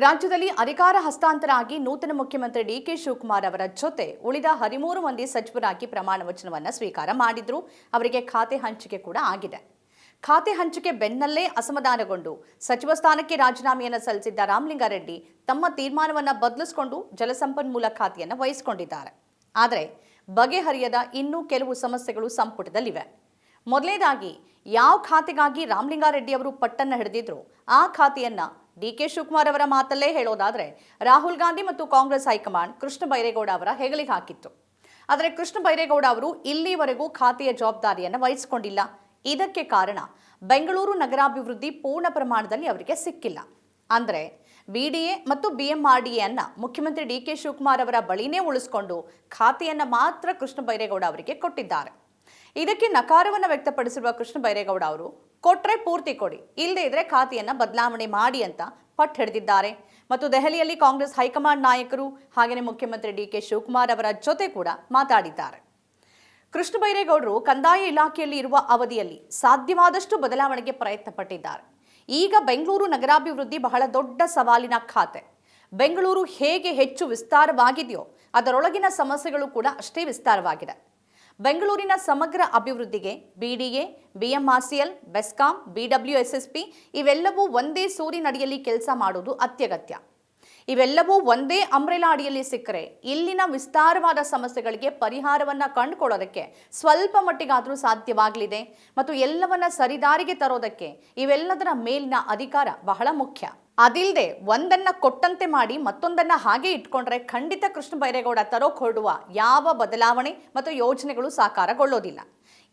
ರಾಜ್ಯದಲ್ಲಿ ಅಧಿಕಾರ ಹಸ್ತಾಂತರ ಆಗಿ ನೂತನ ಮುಖ್ಯಮಂತ್ರಿ ಡಿಕೆ ಶಿವಕುಮಾರ್ ಅವರ ಜೊತೆ ಉಳಿದ 13 ಮಂದಿ ಸಚಿವರಾಗಿ ಪ್ರಮಾಣ ವಚನವನ್ನು ಸ್ವೀಕಾರ ಮಾಡಿದ್ರು. ಅವರಿಗೆ ಖಾತೆ ಹಂಚಿಕೆ ಕೂಡ ಆಗಿದೆ. ಖಾತೆ ಹಂಚಿಕೆ ಬೆನ್ನಲ್ಲೇ ಅಸಮಾಧಾನಗೊಂಡು ಸಚಿವ ಸ್ಥಾನಕ್ಕೆ ರಾಜೀನಾಮೆಯನ್ನು ಸಲ್ಲಿಸಿದ್ದ ರಾಮಲಿಂಗಾರೆಡ್ಡಿ ತಮ್ಮ ತೀರ್ಮಾನವನ್ನು ಬದಲಿಸಿಕೊಂಡು ಜಲಸಂಪನ್ಮೂಲ ಖಾತೆಯನ್ನು ವಹಿಸಿಕೊಂಡಿದ್ದಾರೆ. ಆದರೆ ಬಗೆಹರಿಯದ ಇನ್ನೂ ಕೆಲವು ಸಮಸ್ಯೆಗಳು ಸಂಪುಟದಲ್ಲಿವೆ. ಮೊದಲನೇದಾಗಿ ಯಾವ ಖಾತೆಗಾಗಿ ರಾಮಲಿಂಗಾರೆಡ್ಡಿ ಅವರು ಪಟ್ಟನ್ನು ಹಿಡಿದಿದ್ರು ಆ ಖಾತೆಯನ್ನ ಡಿಕೆ ಶಿವಕುಮಾರ್ ಅವರ ಮಾತಲ್ಲೇ ಹೇಳೋದಾದ್ರೆ ರಾಹುಲ್ ಗಾಂಧಿ ಮತ್ತು ಕಾಂಗ್ರೆಸ್ ಹೈಕಮಾಂಡ್ ಕೃಷ್ಣ ಬೈರೇಗೌಡ ಅವರ ಹೆಗಲಿಗೆ ಹಾಕಿತ್ತು. ಆದರೆ ಕೃಷ್ಣ ಬೈರೇಗೌಡ ಅವರು ಇಲ್ಲಿವರೆಗೂ ಖಾತೆಯ ಜವಾಬ್ದಾರಿಯನ್ನು ವಹಿಸಿಕೊಂಡಿಲ್ಲ. ಇದಕ್ಕೆ ಕಾರಣ ಬೆಂಗಳೂರು ನಗರಾಭಿವೃದ್ಧಿ ಪೂರ್ಣ ಪ್ರಮಾಣದಲ್ಲಿ ಅವರಿಗೆ ಸಿಕ್ಕಿಲ್ಲ. ಅಂದರೆ ಬಿಡಿಎ ಮತ್ತು ಬಿಎಂಆರ್ಡಿಎ ಅನ್ನ ಮುಖ್ಯಮಂತ್ರಿ ಡಿಕೆ ಶಿವಕುಮಾರ್ ಅವರ ಬಳಿನೇ ಉಳಿಸಿಕೊಂಡು ಖಾತೆಯನ್ನು ಮಾತ್ರ ಕೃಷ್ಣ ಬೈರೇಗೌಡ ಅವರಿಗೆ ಕೊಟ್ಟಿದ್ದಾರೆ. ಇದಕ್ಕೆ ನಕಾರವನ್ನು ವ್ಯಕ್ತಪಡಿಸಿರುವ ಕೃಷ್ಣ ಬೈರೇಗೌಡ ಅವರು ಕೊಟ್ರೆ ಪೂರ್ತಿ ಕೊಡಿ, ಇಲ್ಲದೇ ಇದ್ರೆ ಖಾತೆಯನ್ನ ಬದಲಾವಣೆ ಮಾಡಿ ಅಂತ ಪಟ್ಟು ಹಿಡಿದಿದ್ದಾರೆ. ಮತ್ತು ದೆಹಲಿಯಲ್ಲಿ ಕಾಂಗ್ರೆಸ್ ಹೈಕಮಾಂಡ್ ನಾಯಕರು ಹಾಗೆಯೇ ಮುಖ್ಯಮಂತ್ರಿ ಡಿಕೆ ಶಿವಕುಮಾರ್ ಅವರ ಜೊತೆ ಕೂಡ ಮಾತಾಡಿದ್ದಾರೆ. ಕೃಷ್ಣ ಬೈರೇಗೌಡರು ಕಂದಾಯ ಇಲಾಖೆಯಲ್ಲಿ ಇರುವ ಅವಧಿಯಲ್ಲಿ ಸಾಧ್ಯವಾದಷ್ಟು ಬದಲಾವಣೆಗೆ ಪ್ರಯತ್ನ ಪಟ್ಟಿದ್ದಾರೆ. ಈಗ ಬೆಂಗಳೂರು ನಗರಾಭಿವೃದ್ಧಿ ಬಹಳ ದೊಡ್ಡ ಸವಾಲಿನ ಖಾತೆ. ಬೆಂಗಳೂರು ಹೇಗೆ ಹೆಚ್ಚು ವಿಸ್ತಾರವಾಗಿದೆಯೋ ಅದರೊಳಗಿನ ಸಮಸ್ಯೆಗಳು ಕೂಡ ಅಷ್ಟೇ ವಿಸ್ತಾರವಾಗಿದೆ. ಬೆಂಗಳೂರಿನ ಸಮಗ್ರ ಅಭಿವೃದ್ಧಿಗೆ ಬಿಡಿಎ, ಬಿಎಂಆರ್ಸಿಎಲ್, ಬೆಸ್ಕಾಂ, ಬಿಡಬ್ಲ್ಯೂಎಸ್ಎಸ್ಪಿ ಇವೆಲ್ಲವೂ ಒಂದೇ ಸೂರಿನಡಿಯಲ್ಲಿ ಕೆಲಸ ಮಾಡೋದು ಅತ್ಯಗತ್ಯ. ಇವೆಲ್ಲವೂ ಒಂದೇ ಅಂಬ್ರೆಲಾ ಅಡಿಯಲ್ಲಿ ಸಿಕ್ಕರೆ ಇಲ್ಲಿನ ವಿಸ್ತಾರವಾದ ಸಮಸ್ಯೆಗಳಿಗೆ ಪರಿಹಾರವನ್ನು ಕಂಡುಕೊಳ್ಳೋದಕ್ಕೆ ಸ್ವಲ್ಪ ಮಟ್ಟಿಗಾದರೂ ಸಾಧ್ಯವಾಗಲಿದೆ. ಮತ್ತು ಎಲ್ಲವನ್ನ ಸರಿದಾರಿಗೆ ತರೋದಕ್ಕೆ ಇವೆಲ್ಲದರ ಮೇಲಿನ ಅಧಿಕಾರ ಬಹಳ ಮುಖ್ಯ. ಅದಿಲ್ಲದೆ ಒಂದನ್ನ ಕೊಟ್ಟಂತೆ ಮಾಡಿ ಮತ್ತೊಂದನ್ನ ಹಾಗೆ ಇಟ್ಕೊಂಡ್ರೆ ಖಂಡಿತ ಕೃಷ್ಣ ಬೈರೇಗೌಡ ತರೋಕ್ ಹೊರಡುವ ಯಾವ ಬದಲಾವಣೆ ಮತ್ತು ಯೋಜನೆಗಳು ಸಾಕಾರಗೊಳ್ಳೋದಿಲ್ಲ.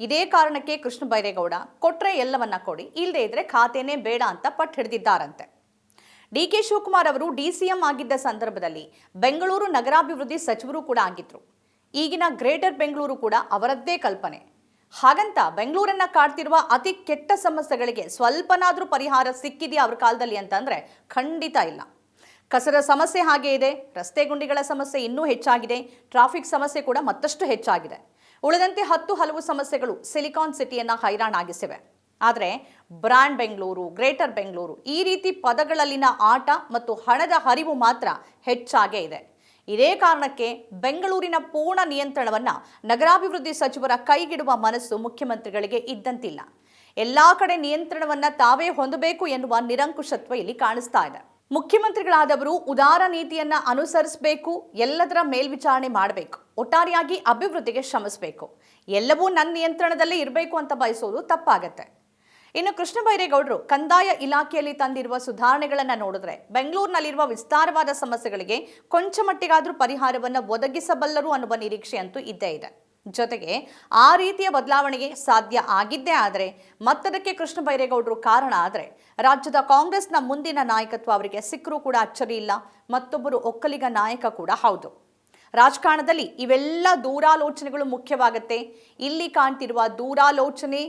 ಇದೇ ಕಾರಣಕ್ಕೆ ಕೃಷ್ಣ ಬೈರೇಗೌಡ ಕೊಟ್ರೆ ಎಲ್ಲವನ್ನ ಕೊಡಿ, ಇಲ್ಲದೆ ಇದ್ರೆ ಖಾತೆನೇ ಬೇಡ ಅಂತ ಪಟ್ಟು ಹಿಡಿದಿದ್ದಾರಂತೆ. ಡಿಕೆ ಶಿವಕುಮಾರ್ ಅವರು ಡಿಸಿಎಂ ಆಗಿದ್ದ ಸಂದರ್ಭದಲ್ಲಿ ಬೆಂಗಳೂರು ನಗರಾಭಿವೃದ್ಧಿ ಸಚಿವರು ಕೂಡ ಆಗಿದ್ರು. ಈಗಿನ ಗ್ರೇಟರ್ ಬೆಂಗಳೂರು ಕೂಡ ಅವರದ್ದೇ ಕಲ್ಪನೆ. ಹಾಗಂತ ಬೆಂಗಳೂರನ್ನ ಕಾಡ್ತಿರುವ ಅತಿ ಕೆಟ್ಟ ಸಮಸ್ಯೆಗಳಿಗೆ ಸ್ವಲ್ಪನಾದ್ರೂ ಪರಿಹಾರ ಸಿಕ್ಕಿದೆಯಾ ಅವ್ರ ಕಾಲದಲ್ಲಿ ಅಂತಂದ್ರೆ ಖಂಡಿತ ಇಲ್ಲ. ಕಸದ ಸಮಸ್ಯೆ ಹಾಗೆ ಇದೆ, ರಸ್ತೆ ಗುಂಡಿಗಳ ಸಮಸ್ಯೆ ಇನ್ನೂ ಹೆಚ್ಚಾಗಿದೆ, ಟ್ರಾಫಿಕ್ ಸಮಸ್ಯೆ ಕೂಡ ಮತ್ತಷ್ಟು ಹೆಚ್ಚಾಗಿದೆ. ಉಳಿದಂತೆ ಹಲವು ಸಮಸ್ಯೆಗಳು ಸಿಲಿಕಾನ್ ಸಿಟಿಯನ್ನ ಹೈರಾಣಾಗಿಸಿವೆ. ಆದರೆ ಬ್ರ್ಯಾಂಡ್ ಬೆಂಗಳೂರು, ಗ್ರೇಟರ್ ಬೆಂಗಳೂರು ಈ ರೀತಿ ಪದಗಳಲ್ಲಿನ ಆಟ ಮತ್ತು ಹಣದ ಹರಿವು ಮಾತ್ರ ಹೆಚ್ಚಾಗೇ ಇದೆ. ಇದೇ ಕಾರಣಕ್ಕೆ ಬೆಂಗಳೂರಿನ ಪೂರ್ಣ ನಿಯಂತ್ರಣವನ್ನು ನಗರಾಭಿವೃದ್ಧಿ ಸಚಿವರ ಕೈಗಿಡುವ ಮನಸ್ಸು ಮುಖ್ಯಮಂತ್ರಿಗಳಿಗೆ ಇದ್ದಂತಿಲ್ಲ. ಎಲ್ಲಾ ಕಡೆ ನಿಯಂತ್ರಣವನ್ನು ತಾವೇ ಹೊಂದಬೇಕು ಎನ್ನುವ ನಿರಂಕುಶತ್ವ ಇಲ್ಲಿ ಕಾಣಿಸ್ತಾ ಇದೆ. ಮುಖ್ಯಮಂತ್ರಿಗಳಾದವರು ಉದಾರ ನೀತಿಯನ್ನ ಅನುಸರಿಸಬೇಕು, ಎಲ್ಲದರ ಮೇಲ್ವಿಚಾರಣೆ ಮಾಡಬೇಕು, ಒಟ್ಟಾರೆಯಾಗಿ ಅಭಿವೃದ್ಧಿಗೆ ಶ್ರಮಿಸಬೇಕು. ಎಲ್ಲವೂ ನನ್ನ ನಿಯಂತ್ರಣದಲ್ಲೇ ಇರಬೇಕು ಅಂತ ಬಯಸೋದು ತಪ್ಪಾಗತ್ತೆ. ಇನ್ನು ಕೃಷ್ಣ ಬೈರೇಗೌಡರು ಕಂದಾಯ ಇಲಾಖೆಯಲ್ಲಿ ತಂದಿರುವ ಸುಧಾರಣೆಗಳನ್ನು ನೋಡಿದ್ರೆ ಬೆಂಗಳೂರಿನಲ್ಲಿರುವ ವಿಸ್ತಾರವಾದ ಸಮಸ್ಯೆಗಳಿಗೆ ಕೊಂಚ ಮಟ್ಟಿಗಾದ್ರೂ ಪರಿಹಾರವನ್ನು ಒದಗಿಸಬಲ್ಲರು ಅನ್ನುವ ನಿರೀಕ್ಷೆ ಅಂತೂ ಇದ್ದೇ ಇದೆ. ಜೊತೆಗೆ ಆ ರೀತಿಯ ಬದಲಾವಣೆಗೆ ಸಾಧ್ಯ ಆಗಿದ್ದೇ ಆದರೆ ಮತ್ತದಕ್ಕೆ ಕೃಷ್ಣ ಬೈರೇಗೌಡರು ಕಾರಣ ಆದರೆ ರಾಜ್ಯದ ಕಾಂಗ್ರೆಸ್ನ ಮುಂದಿನ ನಾಯಕತ್ವ ಅವರಿಗೆ ಸಿಕ್ಕರೂ ಕೂಡ ಅಚ್ಚರಿ ಇಲ್ಲ. ಮತ್ತೊಬ್ಬರು ಒಕ್ಕಲಿಗ ನಾಯಕ ಕೂಡ ಹೌದು. ರಾಜಕಾರಣದಲ್ಲಿ ಇವೆಲ್ಲ ದೂರಾಲೋಚನೆಗಳು ಮುಖ್ಯವಾಗುತ್ತೆ. ಇಲ್ಲಿ ಕಾಣ್ತಿರುವ ದೂರಾಲೋಚನೆ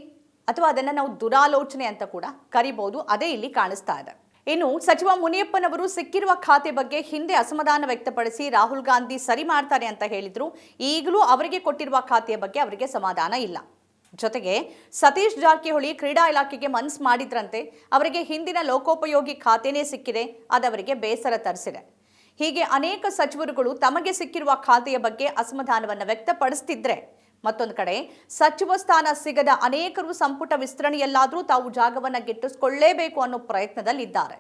ಅಥವಾ ಅದನ್ನು ನಾವು ದುರಾಲೋಚನೆ ಅಂತ ಕೂಡ ಕರಿಬಹುದು, ಅದೇ ಇಲ್ಲಿ ಕಾಣಿಸ್ತಾ ಇದೆ. ಇನ್ನು ಸಚಿವ ಮುನಿಯಪ್ಪನವರು ಸಿಕ್ಕಿರುವ ಖಾತೆ ಬಗ್ಗೆ ಹಿಂದೆ ಅಸಮಾಧಾನ ವ್ಯಕ್ತಪಡಿಸಿ ರಾಹುಲ್ ಗಾಂಧಿ ಸರಿ ಮಾಡ್ತಾರೆ ಅಂತ ಹೇಳಿದ್ರು. ಈಗಲೂ ಅವರಿಗೆ ಕೊಟ್ಟಿರುವ ಖಾತೆಯ ಬಗ್ಗೆ ಅವರಿಗೆ ಸಮಾಧಾನ ಇಲ್ಲ. ಜೊತೆಗೆ ಸತೀಶ್ ಜಾರಕಿಹೊಳಿ ಕ್ರೀಡಾ ಇಲಾಖೆಗೆ ಮನಸ್ಸು ಮಾಡಿದ್ರಂತೆ, ಅವರಿಗೆ ಹಿಂದಿನ ಲೋಕೋಪಯೋಗಿ ಖಾತೆನೇ ಸಿಕ್ಕಿದೆ, ಅದವರಿಗೆ ಬೇಸರ ತರಿಸಿದೆ. ಹೀಗೆ ಅನೇಕ ಸಚಿವರುಗಳು ತಮಗೆ ಸಿಕ್ಕಿರುವ ಖಾತೆಯ ಬಗ್ಗೆ ಅಸಮಾಧಾನವನ್ನು ವ್ಯಕ್ತಪಡಿಸ್ತಿದ್ರೆ ಮತ್ತೊಂದು ಕಡೆ ಸಚಿವ ಸ್ಥಾನ ಸಿಗದ ಅನೇಕರು ಸಂಪುಟ ವಿಸ್ತರಣೆಯಲ್ಲಾದರೂ ತಾವು ಜಾಗವನ್ನು ಗಿಟ್ಟಿಸಿಕೊಳ್ಳಲೇಬೇಕು ಅನ್ನೋ ಪ್ರಯತ್ನದಲ್ಲಿದ್ದಾರೆ.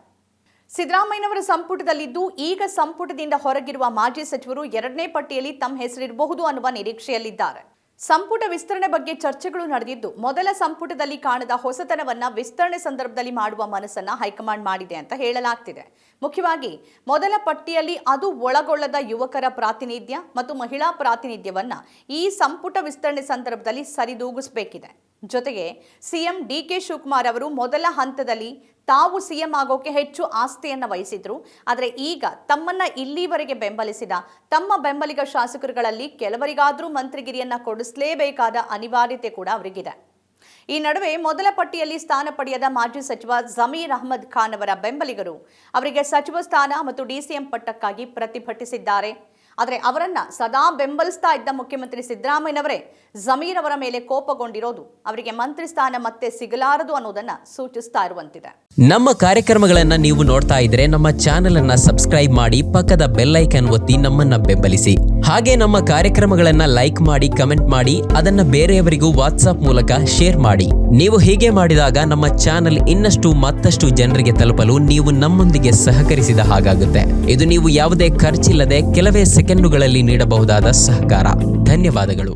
ಸಿದ್ದರಾಮಯ್ಯನವರ ಸಂಪುಟದಲ್ಲಿದ್ದು ಈಗ ಸಂಪುಟದಿಂದ ಹೊರಗಿರುವ ಮಾಜಿ ಸಚಿವರು ಎರಡನೇ ಪಟ್ಟಿಯಲ್ಲಿ ತಮ್ಮ ಹೆಸರಿರಬಹುದು ಅನ್ನುವ ನಿರೀಕ್ಷೆಯಲ್ಲಿದ್ದಾರೆ. ಸಂಪುಟ ವಿಸ್ತರಣೆ ಬಗ್ಗೆ ಚರ್ಚೆಗಳು ನಡೆದಿದ್ದು ಮೊದಲ ಸಂಪುಟದಲ್ಲಿ ಕಾಣದ ಹೊಸತನವನ್ನ ವಿಸ್ತರಣೆ ಸಂದರ್ಭದಲ್ಲಿ ಮಾಡುವ ಮನಸ್ಸನ್ನ ಹೈಕಮಾಂಡ್ ಮಾಡಿದೆ ಅಂತ ಹೇಳಲಾಗ್ತಿದೆ. ಮುಖ್ಯವಾಗಿ ಮೊದಲ ಪಟ್ಟಿಯಲ್ಲಿ ಅದು ಒಳಗೊಳ್ಳದ ಯುವಕರ ಪ್ರಾತಿನಿಧ್ಯ ಮತ್ತು ಮಹಿಳಾ ಪ್ರಾತಿನಿಧ್ಯವನ್ನ ಈ ಸಂಪುಟ ವಿಸ್ತರಣೆ ಸಂದರ್ಭದಲ್ಲಿ ಸರಿದೂಗಿಸಬೇಕಿದೆ. ಜೊತೆಗೆ ಸಿಎಂ ಡಿಕೆ ಶಿವಕುಮಾರ್ ಅವರು ಮೊದಲ ಹಂತದಲ್ಲಿ ತಾವು ಸಿಎಂ ಆಗೋಕೆ ಹೆಚ್ಚು ಆಸ್ಥೆಯನ್ನು ವಹಿಸಿದ್ರು. ಆದರೆ ಈಗ ತಮ್ಮನ್ನ ಇಲ್ಲಿವರೆಗೆ ಬೆಂಬಲಿಸಿದ ತಮ್ಮ ಬೆಂಬಲಿಗ ಶಾಸಕರುಗಳಲ್ಲಿ ಕೆಲವರಿಗಾದರೂ ಮಂತ್ರಿಗಿರಿಯನ್ನ ಕೊಡಿಸಲೇಬೇಕಾದ ಅನಿವಾರ್ಯತೆ ಕೂಡ ಅವರಿಗಿದೆ. ಈ ನಡುವೆ ಮೊದಲ ಪಟ್ಟಿಯಲ್ಲಿ ಸ್ಥಾನ ಪಡೆಯದ ಮಾಜಿ ಸಚಿವ ಜಮೀರ್ ಅಹ್ಮದ್ ಖಾನ್ ಅವರ ಬೆಂಬಲಿಗರು ಅವರಿಗೆ ಸಚಿವ ಸ್ಥಾನ ಮತ್ತು ಡಿಸಿಎಂ ಪಟ್ಟಕ್ಕಾಗಿ ಪ್ರತಿಭಟಿಸಿದ್ದಾರೆ. ಆದರೆ ಅವರನ್ನ ಸದಾ ಬೆಂಬಲಿಸ್ತಾ ಇದ್ದ ಮುಖ್ಯಮಂತ್ರಿ ಸಿದ್ದರಾಮಯ್ಯನವರೇ ಜಮೀರ್ ಅವರ ಮೇಲೆ ಕೋಪಗೊಂಡಿರೋದು ಅವರಿಗೆ ಮಂತ್ರಿ ಸ್ಥಾನ ಮತ್ತೆ ಸಿಗಲಾರದು ಅನ್ನೋದನ್ನ ಸೂಚಿಸ್ತಾ ಇರುವಂತಿದೆ. ನಮ್ಮ ಕಾರ್ಯಕ್ರಮಗಳನ್ನು ನೀವು ನೋಡ್ತಾ ಇದ್ರೆ ನಮ್ಮ ಚಾನೆಲ್ ಅನ್ನ ಸಬ್ಸ್ಕ್ರೈಬ್ ಮಾಡಿ, ಪಕ್ಕದ ಬೆಲ್ ಐಕಾನ್ ಒತ್ತಿ ನಮ್ಮನ್ನ ಬೆಂಬಲಿಸಿ. ಹಾಗೆ ನಮ್ಮ ಕಾರ್ಯಕ್ರಮಗಳನ್ನ ಲೈಕ್ ಮಾಡಿ, ಕಮೆಂಟ್ ಮಾಡಿ, ಅದನ್ನ ಬೇರೆಯವರಿಗೂ ವಾಟ್ಸ್ಆಪ್ ಮೂಲಕ ಶೇರ್ ಮಾಡಿ. ನೀವು ಹೀಗೆ ಮಾಡಿದಾಗ ನಮ್ಮ ಚಾನೆಲ್ ಇನ್ನಷ್ಟು ಮತ್ತಷ್ಟು ಜನರಿಗೆ ತಲುಪಲು ನೀವು ನಮ್ಮೊಂದಿಗೆ ಸಹಕರಿಸಿದ ಹಾಗಾಗುತ್ತೆ. ಇದು ನೀವು ಯಾವುದೇ ಖರ್ಚಿಲ್ಲದೆ ಕೆಲವೇ ಸೆಕೆಂಡುಗಳಲ್ಲಿ ನೀಡಬಹುದಾದ ಸಹಕಾರ. ಧನ್ಯವಾದಗಳು.